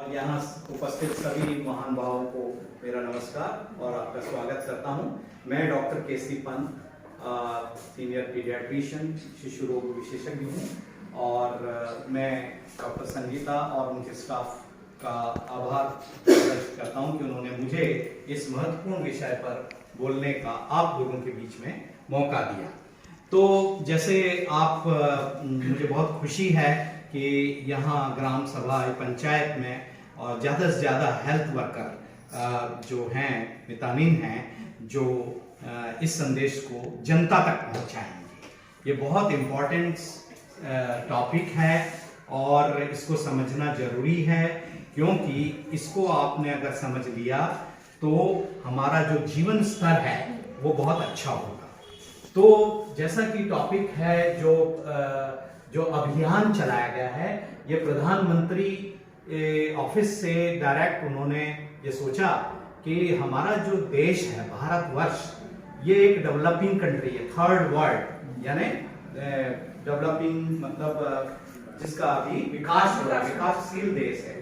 और यहाँ उपस्थित सभी महान भावों को मेरा नमस्कार और आपका स्वागत करता हूँ। मैं डॉक्टर केसी पंत, सीनियर पीडियाट्रिशियन, शिशु रोग विशेषज्ञ हूँ और मैं डॉक्टर संगीता और उनके स्टाफ का आभार व्यक्त करता हूँ कि उन्होंने मुझे इस महत्वपूर्ण विषय पर बोलने का आप लोगों के बीच में मौका दिया। तो जैसे आप मुझे बहुत खुशी है कि यहाँ ग्राम सभा पंचायत में और ज़्यादा से ज़्यादा हेल्थ वर्कर जो हैं, मितानिन हैं, जो इस संदेश को जनता तक पहुँचाएंगे। ये बहुत इम्पोर्टेंट टॉपिक है और इसको समझना ज़रूरी है, क्योंकि इसको आपने अगर समझ लिया तो हमारा जो जीवन स्तर है वो बहुत अच्छा होगा। तो जैसा कि टॉपिक है जो अभियान चलाया गया है, ये प्रधानमंत्री ऑफिस से डायरेक्ट उन्होंने ये सोचा कि हमारा जो देश है भारतवर्ष, ये एक डेवलपिंग कंट्री है, थर्ड वर्ल्ड, यानी डेवलपिंग मतलब जिसका अभी विकास हो रहा है, विकासशील देश है।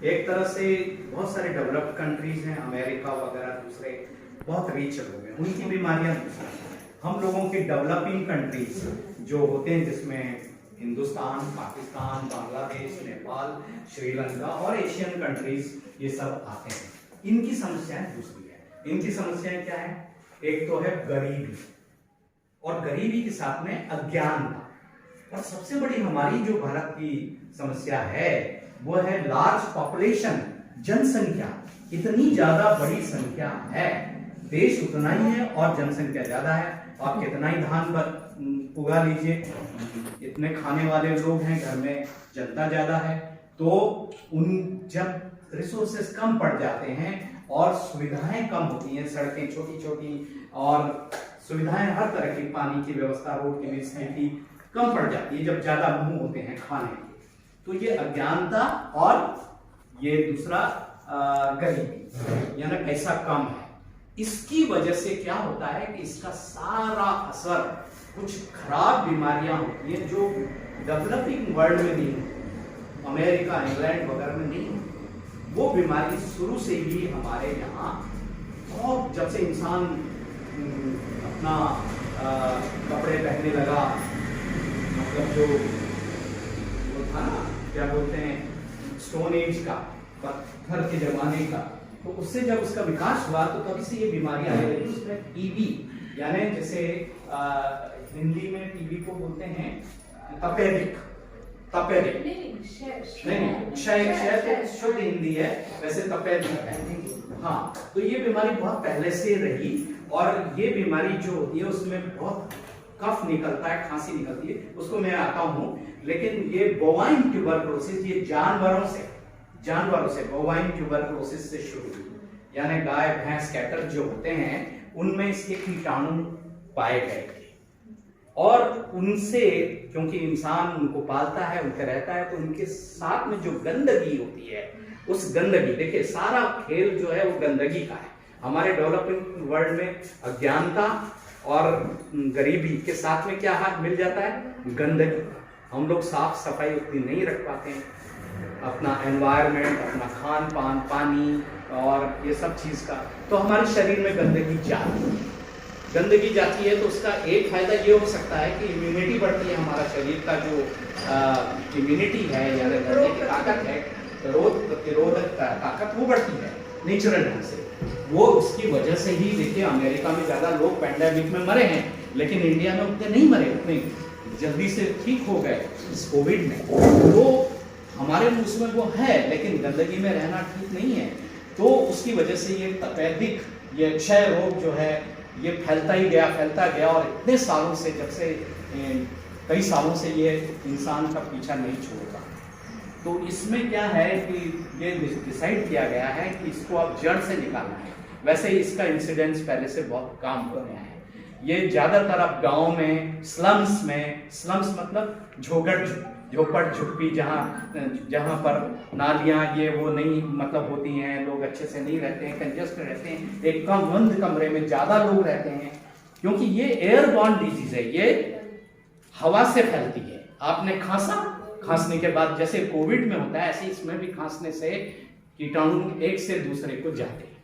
एक तरह से बहुत सारे डेवलप्ड कंट्रीज हैं, अमेरिका वगैरह दूसरे बहुत रिच लोग हैं, उनकी बीमारियां हम लोगों के डेवलपिंग कंट्रीज जो होते हैं, जिसमें हिंदुस्तान, पाकिस्तान, बांग्लादेश, नेपाल, श्रीलंका और एशियन कंट्रीज, ये सब आते हैं। इनकी समस्याएं दूसरी है। इनकी समस्याएं क्या है? एक तो है गरीबी, और गरीबी के साथ में अज्ञानता, और सबसे बड़ी हमारी जो भारत की समस्या है वो है लार्ज पॉपुलेशन, जनसंख्या। इतनी ज्यादा बड़ी संख्या है, देश उतना ही है और जनसंख्या ज्यादा है। आप कितना ही धान उगा लीजिए, इतने खाने वाले लोग हैं, घर में जनता ज्यादा है, तो जब रिसोर्सेस कम पड़ जाते हैं और सुविधाएं कम होती हैं, सड़कें छोटी छोटी और सुविधाएं हर तरह की, पानी की व्यवस्था, रोड की स्थिति कम पड़ जाती है जब ज्यादा मुंह होते हैं खाने के। तो ये अज्ञानता और ये दूसरा गरीबी, यानी पैसा कम है। इसकी वजह से क्या होता है कि इसका सारा असर कुछ खराब बीमारियां होती हैं जो डेवलपिंग वर्ल्ड में नहीं, अमेरिका, इंग्लैंड वगैरह में नहीं। वो बीमारी शुरू से ही हमारे यहाँ, और जब से इंसान अपना कपड़े पहनने लगा, मतलब जो था ना, क्या बोलते हैं, स्टोन एज का, पत्थर के जमाने का, तो उससे जब उसका विकास हुआ तो तभी से ये बीमारी आने लगी। उसमें टीबी, यानी जैसे हिंदी में टीबी को बोलते हैं तपेदिक, नहीं, क्षय तो शुद्ध हिंदी है, वैसे तपेदिक है। हाँ, तो ये बीमारी बहुत पहले से रही, और ये बीमारी जो होती है उसमें बहुत कफ निकलता है, खांसी निकलती है, उसको मैं आता हूँ। लेकिन ये बोवाइन ट्यूबरकुलोसिस, ये जानवरों से बोवाइन ट्यूबरकुलोसिस से शुरू हुई, यानी गाय, भैंस, कैटल जो होते हैं उनमें इसके कीटाणु पाए गए थे, और उनसे, क्योंकि इंसान उनको पालता है, उनके रहता है, तो उनके साथ में जो गंदगी होती है, उस गंदगी, देखिए सारा खेल जो है वो गंदगी का है। हमारे डेवलपिंग वर्ल्ड में अज्ञानता और गरीबी के साथ में क्या मिल जाता है? गंदगी। हम लोग साफ सफाई उतनी नहीं रख पाते हैं, अपना एनवायरनमेंट, अपना खान पान, पानी और ये सब चीज़ का, तो हमारे शरीर में गंदगी जाती है। तो उसका एक फायदा ये हो सकता है कि इम्यूनिटी बढ़ती है, हमारा शरीर का जो इम्यूनिटी है, यानी लड़ने की ताकत है, रोग प्रतिरोधक ताकत, वो बढ़ती है नेचुरल ढंग से। वो उसकी वजह से ही, देखिए अमेरिका में ज्यादा लोग पैंडेमिक में मरे हैं, लेकिन इंडिया में उतने नहीं मरे, उतने जल्दी से ठीक हो गए इस कोविड में। तो हमारे मुंह में वो है, लेकिन गंदगी में रहना ठीक नहीं है, तो उसकी वजह से ये तपेदिक, ये क्षय रोग जो है, ये फैलता गया, और इतने सालों से, जब से कई सालों से ये इंसान का पीछा नहीं छोड़ता। तो इसमें क्या है कि ये डिसाइड किया गया है कि इसको अब जड़ से निकालना है। वैसे ही इसका इंसिडेंस पहले से बहुत कम हो गया है। ये ज्यादातर अब गाँव में, स्लम्स मतलब झोपड़ झुग्गी, जहाँ पर नालियाँ ये वो नहीं मतलब होती हैं, लोग अच्छे से नहीं रहते हैं, कंजस्ट रहते हैं, एक कम बंद कमरे में ज्यादा लोग रहते हैं, क्योंकि ये एयरबॉर्न डिजीज है, ये हवा से फैलती है। आपने खांसा, खांसने के बाद जैसे कोविड में होता है, ऐसे इसमें भी खांसने से कीटाणु एक से दूसरे को जाते हैं,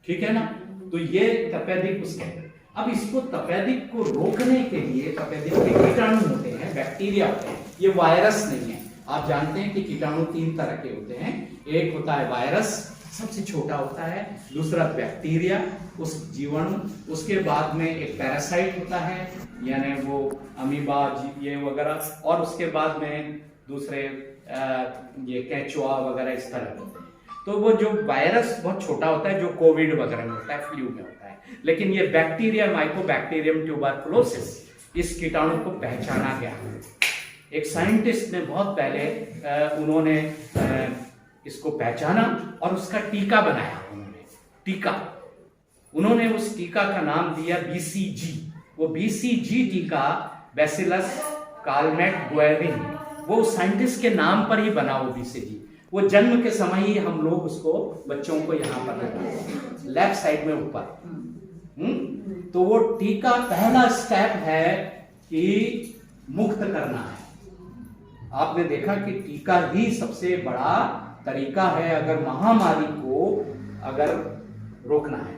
ठीक है ना। तो ये तपेदिक उसके। अब इसको तपेदिक को रोकने के लिए, तपेदिक के कीटाणु होते हैं, बैक्टीरिया होते हैं, ये वायरस नहीं है। आप जानते हैं कि कीटाणु 3 तरह के होते हैं। एक होता है वायरस, सबसे छोटा होता है। दूसरा बैक्टीरिया, उस जीवाणु। उसके बाद में एक पैरासाइट होता है, यानी वो अमीबा ये वगैरह। और उसके बाद में दूसरे ये केंचुआ वगैरह इस तरह होते हैं। तो वो जो वायरस बहुत छोटा होता है, जो कोविड वगैरह में होता है, फ्लू में होता है। लेकिन ये बैक्टीरिया, माइकोबैक्टीरियम ट्यूबरकुलोसिस, इस कीटाणु को पहचाना गया। एक साइंटिस्ट ने बहुत पहले उन्होंने इसको पहचाना और उसका टीका बनाया। उन्होंने उस टीका का नाम दिया BCG। वो BCG टीका बैसिलस कालमेट-गुएरिन, वो साइंटिस्ट के नाम पर ही बना। वो BCG वो जन्म के समय ही हम लोग उसको, बच्चों को यहाँ पर लगाते, लेफ्ट साइड में ऊपर। तो वो टीका पहला स्टेप है कि मुक्त करना है। आपने देखा कि टीका ही सबसे बड़ा तरीका है अगर महामारी को अगर रोकना है।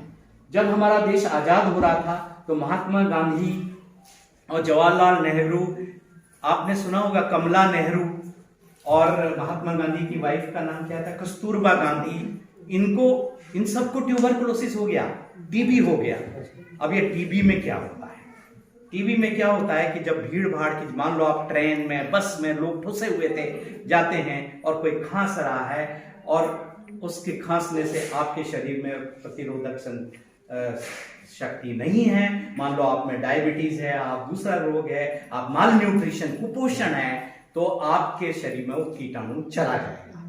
जब हमारा देश आजाद हो रहा था तो महात्मा गांधी और जवाहरलाल नेहरू, आपने सुना होगा कमला नेहरू, और महात्मा गांधी की वाइफ का नाम क्या था, कस्तूरबा गांधी, इन सबको ट्यूबरकुलोसिस हो गया, टीबी हो गया। अब ये टीबी में क्या होता है? टीबी में क्या होता है कि जब भीड़ भाड़ की, मान लो आप ट्रेन में, बस में, लोग ठुसे हुए थे, जाते हैं और कोई खांस रहा है और उसके खांसने से आपके शरीर में प्रतिरोधक शक्ति नहीं है, मान लो आप में डायबिटीज है, आप दूसरा रोग है, आप माल न्यूट्रिशन, कुपोषण है, तो आपके शरीर में वो कीटाणु चला जाएगा।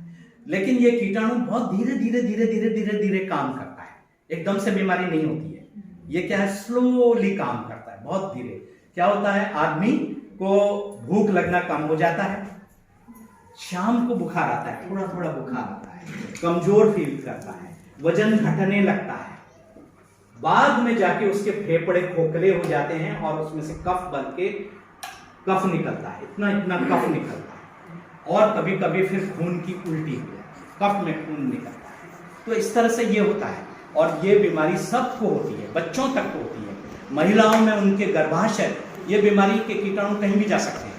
लेकिन ये कीटाणु बहुत धीरे धीरे धीरे धीरे धीरे धीरे काम करता है, एकदम से बीमारी नहीं होती है। ये क्या है, स्लोली काम करता है, बहुत धीरे। क्या होता है, आदमी को भूख लगना कम हो जाता है, शाम को बुखार आता है, थोड़ा थोड़ा बुखार आता है, कमजोर फील करता है, वजन घटने लगता है, बाद में जाके उसके फेफड़े खोखले हो जाते हैं और उसमें से कफ बन के कफ निकलता है, इतना इतना कफ निकलता है, और कभी कभी फिर खून की उल्टी हो जाती है, कफ में खून निकलता है। तो इस तरह से ये होता है, और ये बीमारी सबको होती है, बच्चों तक को होती है, महिलाओं में उनके गर्भाशय, ये बीमारी के कीटाणु कहीं भी जा सकते हैं।